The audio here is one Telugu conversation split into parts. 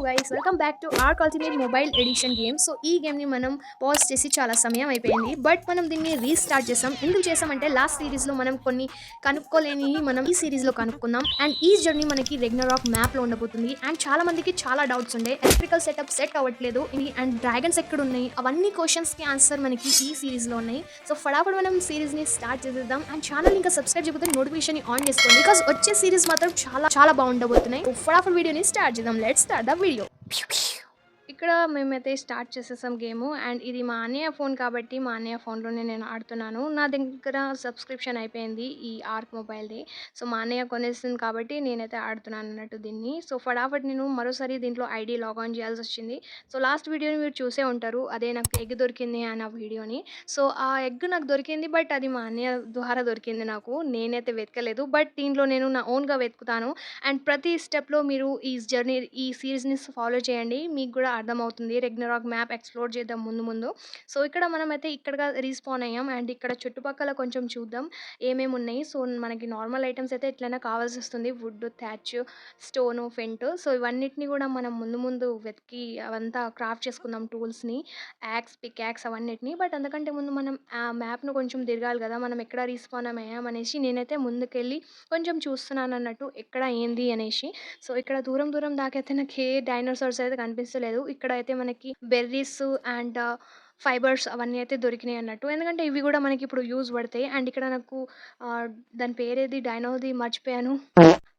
Guys welcome back to Ark Ultimate Mobile Edition game. So ఈ గేమ్ ని మనం పాజ్ చేసి చాలా సమయం అయిపోయింది, బట్ మనం దీన్ని రీస్టార్ట్ చేసాం. ఎందుకు చేసామంటే లాస్ట్ సిరీస్ లో మనం కొన్ని కనుక్కోలేని మనం ఈ సిరీస్ లో కనుక్కుందాం. అండ్ ఈ జర్నీ మనకి రెగ్నరాక్ మ్యాప్ లో ఉండబోతుంది. అండ్ చాలా మందికి చాలా డౌట్స్ ఉండే, ఎలక్ట్రికల్ సెటప్ సెట్ అవ్వట్లేదు అండ్ డ్రాగన్స్ ఎక్కడ ఉన్నాయి, అవన్నీ క్వశ్చన్స్ కి ఆన్సర్ మనకి ఈ సిరీస్ లో ఉన్నాయి. సో ఫటాఫట్ మనం సిరీస్ ని స్టార్ట్ చేసేద్దాం. అండ్ ఛానల్ ఇంకా సబ్స్క్రైబ్ చేయకపోతే నోటిఫికేషన్ ని ఆన్ చేసుకోండి, బికాస్ వచ్చే సిరీస్ మాత్రం చాలా చాలా బాగుండబోతున్నాయి. సో ఫటాఫట్ వీడియోని స్టార్ట్ చేద్దాం. Let's start the video. ఇక్కడ మేమైతే స్టార్ట్ చేసేసాం గేమ్. అండ్ ఇది మా అన్నయ్య ఫోన్ కాబట్టి మా అన్నయ్య ఫోన్లోనే నేను ఆడుతున్నాను. నా దగ్గర సబ్స్క్రిప్షన్ అయిపోయింది ఈ ఆర్క్ మొబైల్ది. సో మా అన్నయ్య కొనేస్తుంది కాబట్టి నేనైతే ఆడుతున్నాను అన్నట్టు దీన్ని. సో ఫటాఫట్ నేను మరోసారి దీంట్లో ఐడి లాగాన్ చేయాల్సి వచ్చింది. సో లాస్ట్ వీడియోని మీరు చూసే ఉంటారు, అదే నాకు ఎగ్ దొరికింది అన్న వీడియోని. సో ఆ ఎగ్ నాకు దొరికింది, బట్ అది మా అన్నయ్య ద్వారా దొరికింది నాకు, నేనైతే వెతకలేదు. బట్ దీంట్లో నేను నా ఓన్గా వెతుకుతాను. అండ్ ప్రతి స్టెప్లో మీరు ఈ జర్నీ ఈ సిరీస్ని ఫాలో చేయండి, మీకు కూడా అర్థమవుతుంది. రెగ్నరాక్ మ్యాప్ ఎక్స్ప్లోర్ చేద్దాం ముందు ముందు. సో ఇక్కడ మనమైతే ఇక్కడగా రీస్పాన్ అయ్యాం. అండ్ ఇక్కడ చుట్టుపక్కల కొంచెం చూద్దాం ఏమేమి ఉన్నాయి. సో మనకి నార్మల్ ఐటమ్స్ అయితే ఎట్లయినా కావాల్సి వస్తుంది, వుడ్, థ్యాచ్, స్టోను, ఫెంట్. సో ఇవన్నిటిని కూడా మనం ముందు ముందు వెతికి అవంతా క్రాఫ్ట్ చేసుకుందాం, టూల్స్ని, యాక్స్, పిక్ యాక్స్ అవన్నిటిని. బట్ అందుకంటే ముందు మనం ఆ మ్యాప్ను కొంచెం తిరగాలి కదా, మనం ఎక్కడ రీస్పాన్ అయ్యామనేసి నేనైతే ముందుకెళ్ళి కొంచెం చూస్తున్నాను అన్నట్టు, ఎక్కడ ఏంది అనేసి. సో ఇక్కడ దూరం దూరం దాకైతే నాకు ఏ డైనోసార్స్ అయితే కనిపిస్తలేదు. ఇక్కడైతే మనకి బెర్రీస్ అండ్ ఫైబర్స్ అవన్నీ అయితే దొరికినాయి అన్నట్టు, ఎందుకంటే ఇవి కూడా మనకి ఇప్పుడు యూజ్ పడతాయి. అండ్ ఇక్కడ నాకు దాని పేరేది డైనోది మర్చిపోయాను,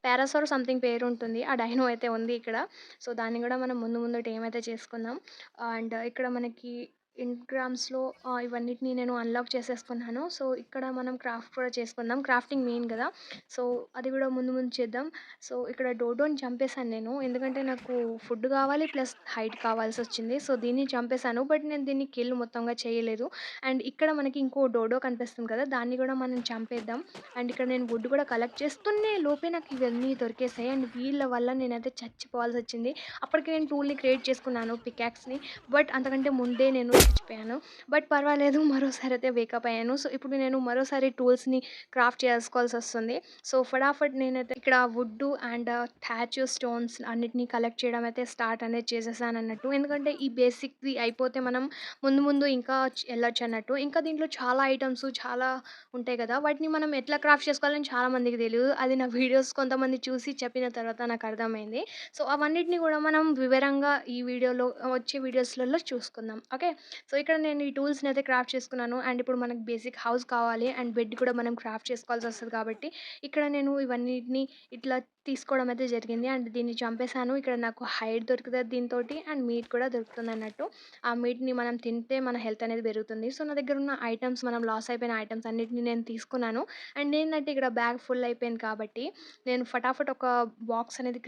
పారాసార్ సంథింగ్ పేరు ఉంటుంది, ఆ డైనో అయితే ఉంది ఇక్కడ. సో దాన్ని కూడా మనం ముందు ముందు ఏమైతే చేసుకుందాం. అండ్ ఇక్కడ మనకి ఇన్గ్రామ్స్లో ఇవన్నిటిని నేను అన్లాక్ చేసేసుకున్నాను. సో ఇక్కడ మనం క్రాఫ్ట్ కూడా చేసుకుందాం, క్రాఫ్టింగ్ మెయిన్ కదా. సో అది కూడా ముందు ముందు చేద్దాం. సో ఇక్కడ డోడోని చంపేశాను నేను, ఎందుకంటే నాకు ఫుడ్ కావాలి ప్లస్ హైట్ కావాల్సి వచ్చింది. సో దీన్ని చంపేశాను, బట్ నేను దీన్ని కిల్ మొత్తంగా చేయలేదు. అండ్ ఇక్కడ మనకి ఇంకో డోడో కనిపిస్తుంది కదా, దాన్ని కూడా మనం చంపేద్దాం. అండ్ ఇక్కడ నేను వుడ్ కూడా కలెక్ట్ చేస్తూనే లోపే నాకు ఇవన్నీ దొరికేసాయి. అండ్ వీళ్ళ వల్ల నేనైతే చచ్చిపోవాల్సి వచ్చింది. అప్పటికి నేను టూల్ని క్రియేట్ చేసుకున్నాను, పికాక్స్ని, బట్ అంతకంటే ముందే నేను చచ్చిపోయాను. బట్ పర్వాలేదు, మరోసారి అయితే వేకప్ అయ్యాను. సో ఇప్పుడు నేను మరోసారి టూల్స్ని క్రాఫ్ట్ చేసుకోవాల్సి వస్తుంది. సో ఫటాఫట్ నేనైతే ఇక్కడ వుడ్ అండ్ థ్యాచ్, స్టోన్స్ అన్నిటిని కలెక్ట్ చేయడం అయితే స్టార్ట్ అనేది చేసేసాను అన్నట్టు, ఎందుకంటే ఈ బేసిక్ది అయిపోతే మనం ముందు ముందు ఇంకా వెళ్ళొచ్చు అన్నట్టు. ఇంకా దీంట్లో చాలా ఐటమ్స్ చాలా ఉంటాయి కదా, వాటిని మనం ఎట్లా క్రాఫ్ట్ చేసుకోవాలని చాలా మందికి తెలియదు. అది నా వీడియోస్ కొంతమంది చూసి చెప్పిన తర్వాత నాకు అర్థమైంది. సో అవన్నిటిని కూడా మనం వివరంగా ఈ వీడియోలో వచ్చే వీడియోస్లలో చూసుకుందాం, ఓకే. సో ఇక్కడ నేను ఈ టూల్స్ని అయితే క్రాఫ్ట్ చేసుకున్నాను. అండ్ ఇప్పుడు మనకు బేసిక్ హౌస్ కావాలి, అండ్ బెడ్ కూడా మనం క్రాఫ్ట్ చేసుకోవాల్సి వస్తుంది కాబట్టి ఇక్కడ నేను ఇవన్నిటిని ఇట్లా తీసుకోవడం అయితే జరిగింది. అండ్ దీన్ని చంపేశాను. ఇక్కడ నాకు హైడ్ దొరుకుతుంది దీంతో, అండ్ మీట్ కూడా దొరుకుతుంది అన్నట్టు. ఆ మీట్ని మనం తింటే మన హెల్త్ అనేది పెరుగుతుంది. సో నా దగ్గర ఉన్న ఐటమ్స్, మనం లాస్ అయిపోయిన ఐటమ్స్ అన్నిటిని నేను తీసుకున్నాను. అండ్ ఏంటంటే ఇక్కడ బ్యాగ్ ఫుల్ అయిపోయింది కాబట్టి నేను ఫటాఫట్ ఒక బాక్స్ అనేది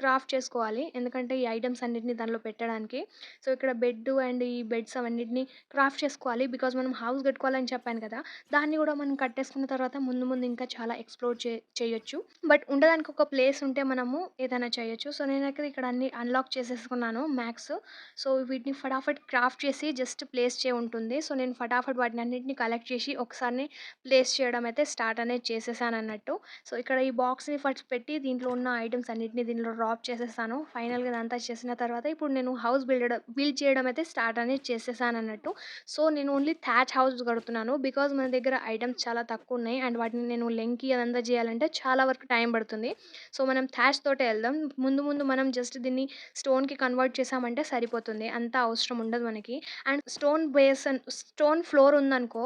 క్రాఫ్ట్ చేసుకోవాలి, ఎందుకంటే ఈ ఐటమ్స్ అన్నిటిని దానిలో పెట్టడానికి. సో ఇక్కడ బెడ్ అండ్ ఈ బెడ్స్ అవన్నిటిని క్రాఫ్ట్ చేసుకోవాలి, బికాజ్ మనం హౌస్ కట్టుకోవాలని చెప్పాను కదా. దాన్ని కూడా మనం కట్టేసుకున్న తర్వాత ముందు ముందు ఇంకా చాలా ఎక్స్ప్లోర్ చేయొచ్చు. బట్ ఉండడానికి ఒక ప్లేస్ ఉంటే మనము ఏదైనా చేయొచ్చు. సో నేనైతే ఇక్కడ అన్ని అన్లాక్ చేసేసుకున్నాను మ్యాక్స్. సో వీటిని ఫటాఫట్ క్రాఫ్ట్ చేసి జస్ట్ ప్లేస్ ఉంటుంది. సో నేను ఫటాఫట్ వాటిని అన్నింటిని కలెక్ట్ చేసి ఒకసారి ప్లేస్ చేయడం అయితే స్టార్ట్ అనేది చేసేసాను అన్నట్టు. సో ఇక్కడ ఈ బాక్స్ని ఫస్ట్ పెట్టి దీంట్లో ఉన్న ఐటమ్స్ అన్నిటిని దీంట్లో డ్రాప్ చేసేసాను. ఫైనల్గా ఇదంతా చేసిన తర్వాత ఇప్పుడు నేను హౌస్ బిల్డ్ చేయడం అయితే స్టార్ట్ అనేది చేసేసాను అన్నట్టు. సో నేను ఓన్లీ థ్యాచ్ హౌస్ కడుతున్నాను, బికాజ్ మన దగ్గర ఐటమ్స్ చాలా తక్కువ ఉన్నాయి. అండ్ వాటిని నేను లెంకి అదంతా చేయాలంటే చాలా వరకు టైం పడుతుంది. సో మనం థ్యాచ్ తోటే వెళ్దాం. ముందు ముందు మనం జస్ట్ దీన్ని స్టోన్కి కన్వర్ట్ చేసామంటే సరిపోతుంది, అంత అవసరం ఉండదు మనకి. అండ్ స్టోన్ ఫ్లోర్ ఉందనుకో,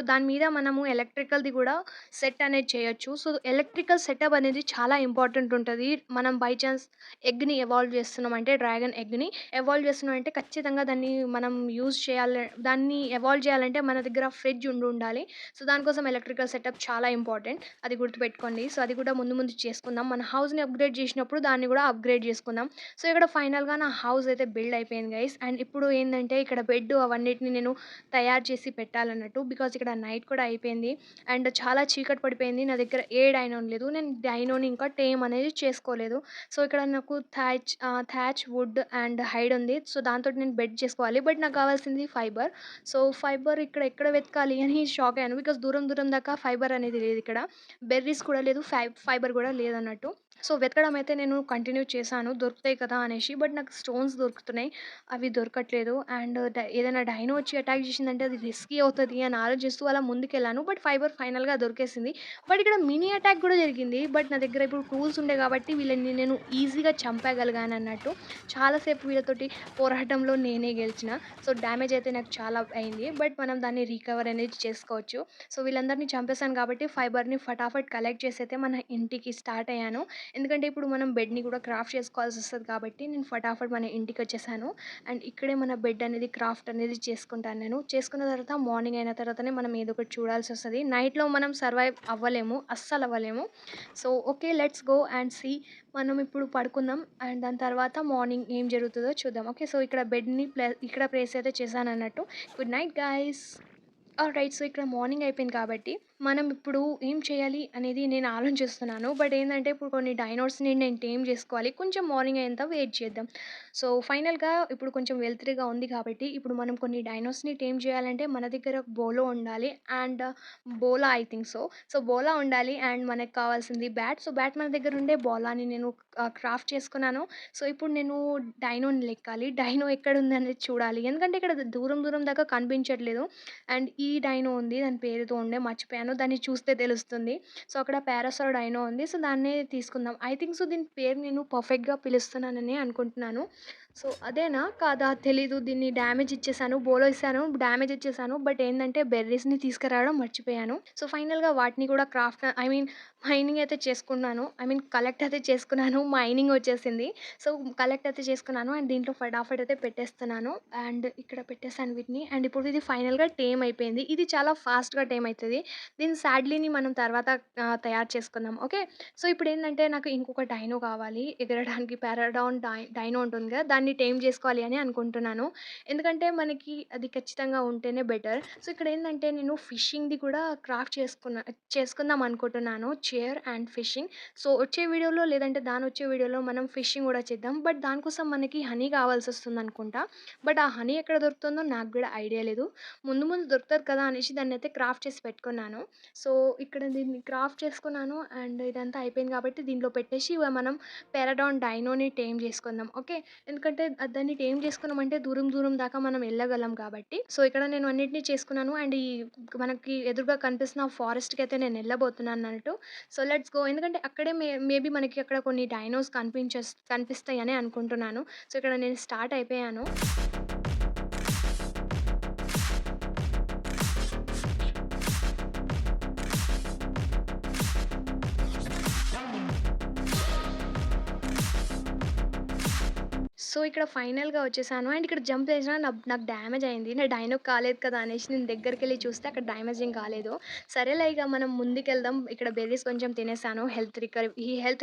దాని మీద మనము ఎలక్ట్రికల్ది కూడా సెట్ అనేది చేయొచ్చు. సో ఎలక్ట్రికల్ సెటప్ అనేది చాలా ఇంపార్టెంట్ ఉంటుంది. మనం బై ఛాన్స్ ఎగ్ని ఎవాల్వ్ చేస్తున్నాం అంటే, డ్రాగన్ ఎగ్ని ఎవాల్వ్ చేస్తున్నాం అంటే ఖచ్చితంగా దాన్ని మనం దాన్ని ఎవాల్వ్ చేయాలంటే మన దగ్గర ఫ్రిడ్జ్ ఉండాలి. సో దానికోసం ఎలక్ట్రికల్ సెటప్ చాలా ఇంపార్టెంట్, అది గుర్తుపెట్టుకోండి. సో అది కూడా ముందు ముందు చేసుకుందాం, మన హౌస్ని అప్గ్రేడ్ చేసినప్పుడు దాన్ని కూడా అప్గ్రేడ్ చేసుకుందాం. సో ఇక్కడ ఫైనల్గా నా హౌస్ అయితే బిల్డ్ అయిపోయింది గైస్. అండ్ ఇప్పుడు ఏంటంటే ఇక్కడ బెడ్ అవన్నిటిని నేను తయారు చేసి పెట్టాలన్నట్టు, బికాజ్ ఇక్కడ నైట్ కూడా అయిపోయింది అండ్ చాలా చీకటి పడిపోయింది. నా దగ్గర ఏ డైనో లేదు, నేను డైనోని ఇంకా టేమ్ అనేది చేసుకోలేదు. సో ఇక్కడ నాకు థ్యాచ్, వుడ్ అండ్ హైడ్ ఉంది. సో దాంతో నేను బెడ్ చేసుకోవాలి, బట్ నాకు కావాల్సింది ఫైబర్. సో ఫైబర్ ఇక్కడ ఎక్కడ వెతకాలి అని షాక్ అయ్యాను, బికాజ్ దూరం దూరం దాకా ఫైబర్ అనేది లేదు, ఇక్కడ బెర్రీస్ కూడా లేదు, ఫైబర్ కూడా లేదన్నట్టు. సో, వెతకడం అయితే నేను కంటిన్యూ చేశాను. దొరుకుతాయి కదా అనేసి. బట్ నాకు స్టోన్స్ దొరుకుతున్నాయి. అవి దొరకట్లేదు. అండ్ ఏదైనా డైనో వచ్చి అటాక్ చేసిందంటే అది రిస్కీ అవుతది అని ఆలోచిస్తూ అలా ముందుకెళ్ళాను. బట్ ఫైబర్ ఫైనల్‌గా దొరికేసింది. బట్ ఇక్కడ మినీ అటాక్ గూడా జరిగింది. బట్ నా దగ్గర ఇప్పుడు టూల్స్ ఉండే కాబట్టి వీళ్ళని నేను ఈజీగా చంపేయగలిగానన్నట్టు. చాలా సేపు వీళ్ళతోటి పోరాటంలో నేనే గెలిచిన. సో, డ్యామేజ్ అయితే నాకు చాలా అయింది. బట్ మనం దాన్ని రికవర్ అనేది చేసుకోవచ్చు. సో, వీళ్ళందరిని చంపేసాను కాబట్టి ఫైబర్‌ని ఫటాఫట్ కలెక్ట్ చేసైతే మన ఇంటికి స్టార్ట్ అయ్యాను. ఎందుకంటే ఇప్పుడు మనం బెడ్‌ని కూడా క్రాఫ్ట్ చేసుకోవాల్సొస్తది కాబట్టి నేను ఫటాఫట్ మన ఇంటికొచ్చేసాను. అండ్ ఇక్కడే మన బెడ్ అనేది క్రాఫ్ట్ అనేది చేసుకుంటాను నేను. చేసుకున్న తర్వాత మార్నింగ్ అయిన తర్వాతనే మనం ఏదో ఒకటి చూడాల్సొస్తది. నైట్‌లో మనం సర్వైవ్ అవ్వలేము. అస్సలవ్వలేము. So, okay. Let's go and see. మనం ఇప్పుడు పడుకుందాం. అండ్ దాని తర్వాత మార్నింగ్ ఏం జరుగుతదో చూద్దాం. ఓకే. సో, ఇక్కడ బెడ్‌ని ఇక్కడ ప్లేస్ అయితే చేశానన్నట్టు. Good night guys. Alright. So, ఇక్కడ మార్నింగ్ అయిపోయింది కాబట్టి, మనం ఇప్పుడు ఏం చేయాలి అనేది నేను ఆలోచిస్తున్నాను. బట్ ఏందంటే, ఇప్పుడు కొన్ని డైనోసార్స్‌ని నేను టేమ్ జేసుకోవాలి. కొంచెం మార్నింగ్ అయ్యేంత వెయిట్ చేద్దాం. సో, ఫైనల్‌గా ఇప్పుడు కొంచెం వెలుతురుగా ఉంది కాబట్టి, ఇప్పుడు మనం కొన్ని డైనోసార్స్‌ని టేమ్ చేయాలంటే, మన దగ్గర బోలో ఉండాలి. అండ్ బోలా ఐ థింక్ సో. సో, బోలా ఉండాలి అండ్ మనకు కావాల్సింది బ్యాట్. సో, బ్యాట్ మన దగ్గర ఉండే బోలాని నేను క్రాఫ్ట్ చేసుకున్నాను. సో, ఇప్పుడు నేను డైనోని లెక్కాలి. డైనో ఎక్కడుందనేది చూడాలి. ఎందుకంటే, ఇక్కడ దూరం దూరం దాకా కనిపించట్లేదు. అండ్ ఈ డైనో ఉంది. దాని పేరేదో ఉండే మర్చిపోయాను. దాన్ని చూస్తే తెలుస్తుంది. సో, అక్కడ పారాసార్ డైనో ఉంది. సో, దాన్నే తీసుకుందాం. ఐ థింక్ సో, దీని పేరు నేను పర్ఫెక్ట్‌గా పిలుస్తున్నానని అనుకుంటున్నాను. సో, అదేనా? కాదా? తెలీదు. దీన్ని డ్యామేజ్ ఇచ్చేసాను. బోలో ఇసాను. డ్యామేజ్ ఇచ్చేసాను. బట్ ఏందంటే బెర్రీస్‌ని తీసుకురావడం మర్చిపోయాను. సో, ఫైనల్‌గా వాటిని కూడా క్రాఫ్ట్ ఐ మీన్ మైనింగ్ అయితే చేసుకున్నాను. ఐ మీన్ కలెక్ట్ అయితే చేసుకున్నాను. మైనింగ్ వచ్చేసింది. సో, కలెక్ట్ అయితే చేసుకున్నాను. అండ్ దీంట్లో ఫటాఫట్ అయితే పెట్టేస్తున్నాను. అండ్ ఇక్కడ పెట్టేసాను వీటిని. అండ్ ఇప్పుడు ఇది ఫైనల్‌గా టేమ్ అయిపోయింది. ఇది చాలా ఫాస్ట్‌గా టేమ్ అయితది. దీని సాడ్లీని మనం తర్వాత తయారు చేసుకుందాం. ఓకే. సో, ఇప్పుడేందంటే నాకు ఇంకొక డైనో కావాలి. ఎగరడానికి పారాడాన్ డైనో ఉంటుంది కదా! దాన్ని టేమ్ చేసుకోవాలి అని అనుకుంటున్నాను. ఎందుకంటే మనకి అది ఖచ్చితంగా ఉంటేనే బెటర్. సో, ఇక్కడేందంటే నేను ఫిషింగ్‌ది కూడా క్రాఫ్ట్ చేసుకుందాం అనుకుంటున్నాను. Chair and fishing. సో, వచ్చే వీడియోలో లేదంటే దానొచ్చే వీడియోలో మనం ఫిషింగ్ గూడా చేద్దాం. బట్ దానికోసం మనకి హనీ కావాల్సొస్తుందనుకుంటా. బట్ ఆ హనీ ఎక్కడ దొరుకుతుందో నాకు గూడా ఐడియా లేదు. ముందు ముందు దొరుకుతది కదా అనేసి దాన్నయితే క్రాఫ్ట్ చేసి పెట్టుకున్నాను. సో, ఇక్కడ దీన్ని క్రాఫ్ట్ చేసుకున్నాను. అండ్ ఇదంతా అయిపోయింది కాబట్టి దీంట్లో పెట్టేసి ఇగ మనం పెరడాన్ డైనోని టేమ్ చేసుకుందాం. ఓకే. ఎందుకంటే దాన్ని టేమ్ చేసుకున్నామంటే దూరం దూరం దాకా మనం ఎళ్ళగలం కాబట్టి. సో, ఇక్కడ నేను అన్నిటిని చేసుకున్నాను. అండ్ మనకి ఎదురుగా కనిపిస్తున్న ఫారెస్ట్‌కయితే నేను ఎళ్ళబోతున్నానన్నట్టు. So, let's go. ఎందుకంటే అక్కడే మేబీ మనకి అక్కడ కొన్ని డైనోస్ కనిపిస్తాయని అనుకుంటున్నాను. సో, ఇక్కడ నేను స్టార్ట్ అయిపోయాను. సో, ఇక్కడ ఫైనల్‌గా వచ్చేసాను. అండ్ ఇక్కడ జంప్ చేసినా నాకు డ్యామేజ్ అయింది. నా డైనోకి కాలేదు కదా అనేసి నేను దగ్గరికెళ్ళి చూస్తే అక్కడ డ్యామేజ్ ఏం కాలేదు. సరేలే ఇక మనం ముందుకెళ్దాం. ఇక్కడ బెర్రీస్ కొంచెం తినేసాను హెల్త్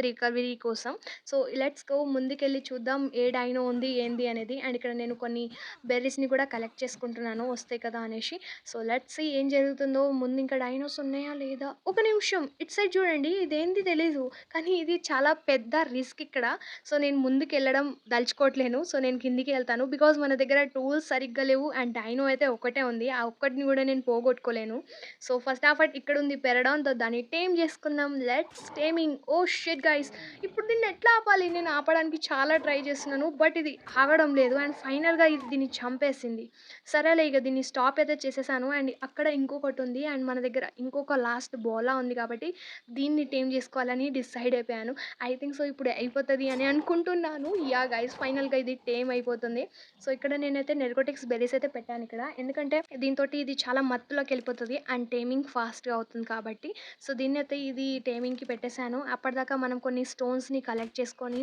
రికవరీ కోసం. సో, లెట్స్ గో ముందుకెళ్ళి చూద్దాం ఏ డైనో ఉంది ఏంది అనేది. అండ్ ఇక్కడ నేను కొన్ని బెర్రీస్‌ని కూడా కలెక్ట్ చేసుకుంటున్నాను వస్తాయి కదా అనేసి. సో, లెట్స్ సీ ఏం జరుగుతుందో. ముందు ఇంకా డైనోస్ ఉన్నాయా లేదా? ఒక నిమిషం ఇటు సైడ్ చూడండి. ఇదేంది తెలీదు. కానీ ఇది చాలా పెద్ద రిస్క్ ఇక్కడ. సో, నేను ముందుకెళ్ళడం దలుచుకోవట్లేను. సో, నేను కిందికి ఎళ్తాను. బికాజ్ మన దగ్గర టూల్స్ సరిగ్గా లేవు. అండ్ డైనో అయితే ఒక్కటే ఉంది. ఆ ఒక్కటిని గూడా నేను పోగొట్టుకోలేను. సో, ఫస్ట్ ఆఫ్ ఆల్ ఇక్కడుంది పెరడాన్‌తో దాన్ని టేమ్ చేసుకుందాం. Let's taming. Oh shit guys! ఇప్పుడు దీన్ని ఎట్లా ఆపాలి? నేను ఆపడానికి చాలా ట్రై చేస్తున్నాను. బట్ ఇది ఆగడం లేదు. అండ్ ఫైనల్‌గా ఇది దీన్ని చంపేసింది. సరేలే ఇక దీన్ని స్టాప్ అయితే చేసేసాను. అండ్ అక్కడ ఇంకొకటుంది. అండ్ మన దగ్గర ఇంకొక లాస్ట్ బోలా ఉంది కాబట్టి దీన్ని టేమ్ చేసుకోవాలని డిసైడ్ అయిపోయాను. ఐ థింక్ సో ఇప్పుడు అయిపోతది అని అనుకుంటున్నాను. యాహ్! గైస్ ఫైనల్‌గా ఇది టేమ్ అయిపోతుంది. సో, ఇక్కడ నేనైతే నెర్కోటిక్స్ బెర్రీస్ అయితే పెట్టానిక్కడ. ఎందుకంటే దీనితోటి ఇది చాలా మత్తులోకెళ్ళిపోతది. అండ్ టేమింగ్ ఫాస్ట్‌గా అవుతుంది కాబట్టి. సో, దీన్నైతే ఇది టేమింగ్‌కి పెట్టేసాను. అప్పటిదాకా మనం కొన్ని స్టోన్స్‌ని కలెక్ట్ చేసుకొని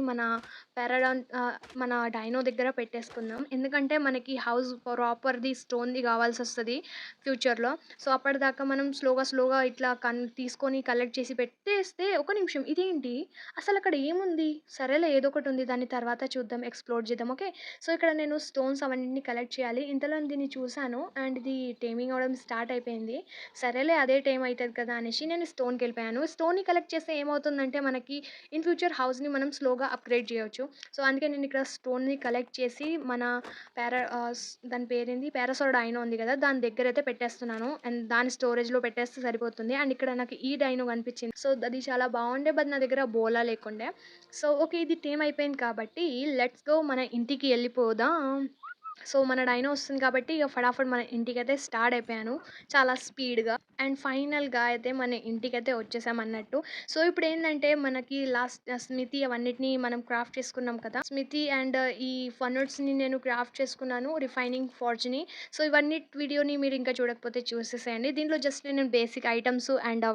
మన డైనో దగ్గర పెట్టేసుకుందాం. ఎందుకంటే మనకి హౌస్ ప్రాపర్‌ది స్టోన్‌ది కావాల్సొస్తది ఫ్యూచర్‌లో. సో, అప్పటిదాకా మనం స్లోగా ఇట్లా తీసుకొని కలెక్ట్ చేసి పెట్టేస్తే ఒక నిమిషం ఇదేంటి? అసలక్కడ ఏముంది? సరేలే ఏదో ఒకటుంది. దాన్ని తర్వాత చూద్దాం. ఎక్స్‌ప్లోర్ చేద్దాం. ఓకే. సో, ఇక్కడ నేను స్టోన్స్ అవన్నిటిని కలెక్ట్ చేయాలి. ఇంతలో దీన్ని చూసాను అండ్ ఇది టేమింగ్ అవ్వడం స్టార్ట్ అయిపోయింది. సరేలే అదే టైం అయితది కదా అనేసి నేను స్టోన్‌కెళ్ళిపోయాను. స్టోన్‌ని కలెక్ట్ చేస్తే ఏమవుతుందంటే మనకి ఇన్ ఫ్యూచర్ హౌస్‌ని మనం స్లోగా అప్‌గ్రేడ్ చేయొచ్చు. సో, అందుకే నేను ఇక్కడ స్టోన్‌ని కలెక్ట్ చేసి మన దాని పేరేంది పారాసౌర్ డైనో ఉంది కదా! దాని దగ్గరైతే పెట్టేస్తున్నాను. అండ్ దాని స్టోరేజ్‌లో పెట్టేస్తే సరిపోతుంది. అండ్ ఇక్కడ నాకు ఈ డైనో కనిపించింది. సో, అది చాలా బాగుండే బట్ నా దగ్గర బోలా లేకుండే. So, okay. ఇది టేమ్ అయిపోయింది కాబట్టి లెట్స్ గో మన ఇంటికి ఎళ్ళిపోదాం. సో, మన డైనో వస్తుంది కాబట్టి ఇగ ఫటాఫట్ మన ఇంటికైతే స్టార్ట్ అయిపోయాను. చాలా స్పీడ్‌గా. అండ్ ఫైనల్‌గా అయితే మన ఇంటికైతే వచ్చేసామన్నట్టు. సో, ఇప్పుడేందంటే మనకి స్మితీ అవన్నిటిని మనం క్రాఫ్ట్ చేసుకున్నాం కదా! స్మితీ అండ్ ఈ ఫన్నుడ్స్‌ని నేను క్రాఫ్ట్ చేసుకున్నాను. రిఫైనింగ్ ఫార్జ్‌ని. సో, ఇవన్నీ వీడియోని మీరు ఇంకా చూడకపోతే చూసేసేయండి. దీంట్లో జస్ట్ నేను బేసిక్ ఐటెమ్స్ అండ్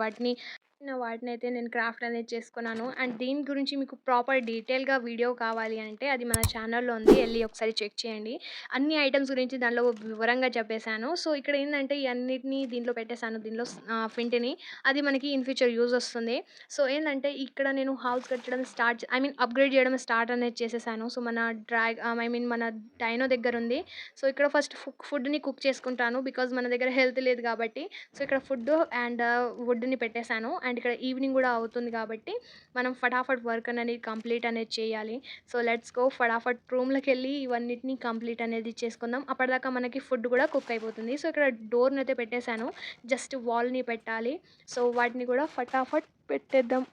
వాటినైతే నేను క్రాఫ్ట్ అనేది చేసుకున్నాను. అండ్ దీని గురించి మీకు ప్రాపర్ డీటెయిల్‌గా వీడియో కావాలి అంటే అది మన ఛానల్‌లో ఉంది. ఎళ్లి ఒకసారి చెక్ చేయండి. అన్ని ఐటెమ్స్ గురించి దాంట్లో వివరంగా చెప్పేసాను. సో, ఇక్కడ ఏందంటే ఈ అన్నిటిని దీంట్లో పెట్టేసాను. దీనిలో ఫింటిని. అది మనకి ఇన్ ఫ్యూచర్ యూజ్ వస్తుంది. సో, ఏందంటే ఇక్కడ నేను హౌస్ కట్టడం అప్‌గ్రేడ్ చేయడం స్టార్ట్ అనేది చేసేసాను. సో, మన డైనో దగ్గరుంది. సో, ఇక్కడ ఫస్ట్ ఫుడ్‌ని కుక్ చేసుకుంటాను. బికాజ్ మన దగ్గర హెల్త్ లేదు కాబట్టి. సో, ఇక్కడ ఫుడ్డు అండ్ వుడ్‌ని పెట్టేసాను. అండ్ ఇక్కడ ఈవినింగ్ గూడా అవుతుంది కాబట్టి, మనం ఫటాఫట్ వర్క్ అనేది కంప్లీట్ అనేది చేయాలి. సో, లెట్స్ గో ఫటాఫట్ రూమ్‌లోకెళ్ళి ఇవన్నిటిని కంప్లీట్ అనేది చేసుకుందాం. అప్పటిదాకా మనకి ఫుడ్ గూడా కుక్ అయిపోతుంది. సో, ఇక్కడ డోర్‌నైతే పెట్టేసాను. జస్ట్ వాల్‌ని పెట్టాలి. సో, వాటిని గూడా ఫటాఫట్ పెట్టేద్దాం.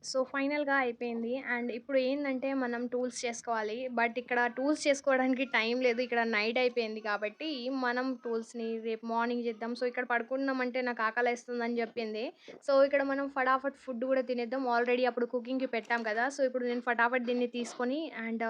సో, ఫైనల్‌గా అయిపోయింది. అండ్ ఇప్పుడు ఏందంటే మనం టూల్స్ చేసుకోవాలి. బట్ ఇక్కడ టూల్స్ చేసుకోవడానికి టైం లేదు. ఇక్కడ నైట్ అయిపోయింది కాబట్టి మనం టూల్స్‌ని రేపు మార్నింగ్ చేద్దాం. సో, ఇక్కడ పడుకున్నామంటే నాకు ఆకలేస్తుందని చెప్పింది. సో, ఇక్కడ మనం ఫటాఫట్ ఫుడ్ కూడా తినేద్దాం. ఆల్రెడీ అప్పుడు కుకింగ్‌కి పెట్టాం కదా! సో, ఇప్పుడు నేను ఫటాఫట్ దీన్ని తీసుకొని అండ్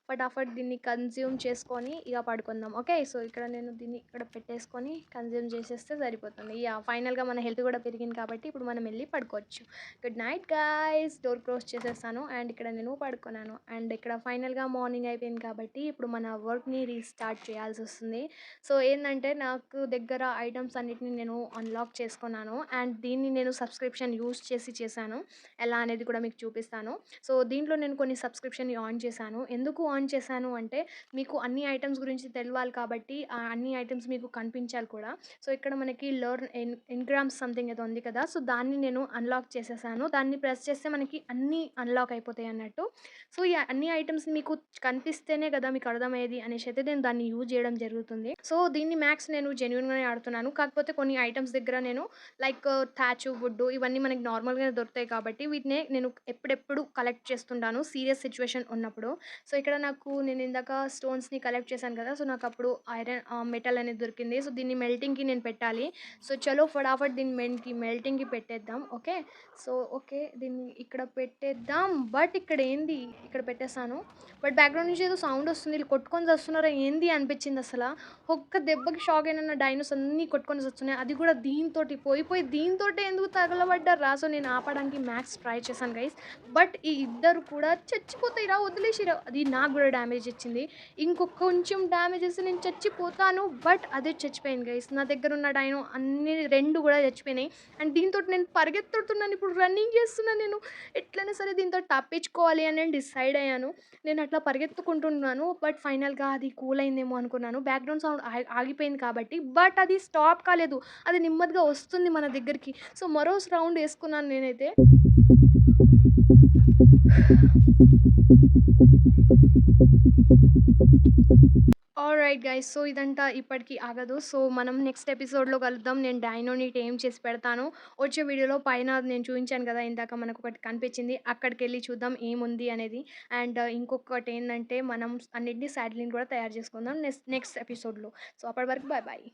ఫటాఫట్ దీన్ని కన్జ్యూమ్ చేసుకొని ఇగ పడుకుందాం. ఓకే. సో, ఇక్కడ నేను దీన్ని ఇక్కడ పెట్టేసుకొని కన్జ్యూమ్ చేసేస్తే సరిపోతుంది. యాహ్! ఫైనల్‌గా మన హెల్త్ కూడా పెరిగింది కాబట్టి ఇప్పుడు మనం ఎళ్లి పడుకోవచ్చు. Good night guys. Door close చేసేసాను అండ్ ఇక్కడ నేను పడుకున్నాను. అండ్ ఇక్కడ ఫైనల్‌గా మార్నింగ్ అయిపోయింది కాబట్టి ఇప్పుడు మన వర్క్‌ని రీస్టార్ట్ చేయాల్సొస్తుంది. సో, ఏందంటే నాకు దగ్గర ఐటెమ్స్ అన్నిటిని నేను అన్‌లాక్ చేసుకున్నాను. అండ్ దీన్ని నేను సబ్స్క్రిప్షన్ యూజ్ చేసి చేశాను. ఎలా అనేది కూడా మీకు చూపిస్తాను. సో, దీంట్లో నేను కొన్ని సబ్స్క్రిప్షన్‌ని ఆన్ చేశాను. ఎందుకు ఆన్ చేశాను అంటే మీకు అన్ని ఐటెమ్స్ గురించి తెలవాలి కాబట్టి ఆ అన్ని ఐటెమ్స్ మీకు కనిపించాలి కూడా. సో, ఇక్కడ మనకి లెర్న్ ఎన్‌గ్రామ్స్ సంథింగ్ ఏదో ఉంది కదా! సో, దాన్ని నేను అన్‌లాక్ చేసేసాను. దాన్ని ప్రెస్ చేస్తే మనకి అన్నీ అన్‌లాక్ అయిపోతాయన్నట్టు. సో, ఈ అన్ని ఐటెమ్స్ మీకు కనిపిస్తేనే కదా మీకు అర్థమయ్యేది అనేసైతే నేను దాన్ని యూజ్ చేయడం జరుగుతుంది. సో, దీన్ని మ్యాక్స్ నేను జెన్యూన్‌గానే ఆడుతున్నాను. కాకపోతే కొన్ని ఐటెమ్స్ దగ్గర నేను లైక్ థాచు, వుడ్డు ఇవన్నీ మనకి నార్మల్‌గానే దొరుకుతాయి కాబట్టి వీటినే నేను ఎప్పుడెప్పుడు కలెక్ట్ చేస్తుంటాను సీరియస్ సిట్యుయేషన్ ఉన్నప్పుడు. సో, ఇక్కడ నేను ఇందాక స్టోన్స్‌ని కలెక్ట్ చేశాను కదా! సో, నాకప్పుడు మెటల్ అనేది దొరికింది. సో, దీన్ని మెల్టింగ్‌కి నేను పెట్టాలి. సో, చలో ఫటాఫట్ దీన్ని మెల్టింగ్‌కి పెట్టేద్దాం. ఓకే. So, okay. దీన్ని ఇక్కడ పెట్టేద్దాం. బట్ ఇక్కడేంది ఇక్కడ పెట్టేసాను. బట్ బ్యాక్‌గ్రౌండ్ నుంచి ఏదో సౌండ్ వస్తుంది. ఈళ్ళు కొట్టుకొని చస్తున్నారా ఏంది అనిపించిందసల. ఒక్క దెబ్బకి షాక్ అయిన నా డైనోస్ అన్నీ కొట్టుకొని చస్తున్నాయి. అది కూడా దీనితోటి పోయి దీనితోటే ఎందుకు తగలబడ్డార్రా! సో, నేను ఆపడానికి మ్యాక్స్ ట్రై చేశాను గైస్. బట్ ఈ ఇద్దరు కూడా చచ్చిపోతాయిరా వదిలేసిరా. అది నాకు గూడా డ్యామేజ్ ఇచ్చింది. కొంచెం డ్యామేజ్ ఇస్తే నేను చచ్చిపోతాను. బట్ అదే చచ్చిపోయింది గైస్. నా దగ్గరున్న డైనో అన్నీ 2 గూడా చచ్చిపోయినాయి. అండ్ దీనితోటి నేను పరిగెత్తుతున్నాను. ఇప్పుడు రన్నింగ్ చేస్తున్నాను నేను. ఎట్లైనా సరే దీంతో తప్పించుకోవాలి అని నేను డిసైడ్ అయ్యాను. నేను అట్లా పరిగెత్తుకుంటున్నాను. బట్ ఫైనల్‌గా అది కూల్ అయిందేమో అనుకున్నాను. బ్యాక్‌గ్రౌండ్ సౌండ్ ఆగిపోయింది కాబట్టి. బట్ అది స్టాప్ కాలేదు. అది నెమ్మదిగా వస్తుంది మన దగ్గరికి. సో, మరో రౌండ్ యేసుకున్నాను నేనైతే. Alright guys. సో, ఇదంతా ఇప్పటికి ఆగదు. సో, మనం నెక్స్ట్ ఎపిసోడ్‌లో కలుద్దాం. నేను డైనోని టేమ్ చేసి పెడతాను. వచ్చే వీడియోలో పైన నేను చూయించాను గదా! ఇందాక మనకొకటి కనిపించింది. అక్కడికెళ్ళి చూద్దాం ఏముంది అనేది. అండ్ ఇంకొకటేందంటే మనం అన్నిటిని సాడ్లింగ్ కూడా తయారు చేసుకుందాం నెక్స్ట్ ఎపిసోడ్‌లో. సో, అప్పటి వరకు బాయ్ బాయ్.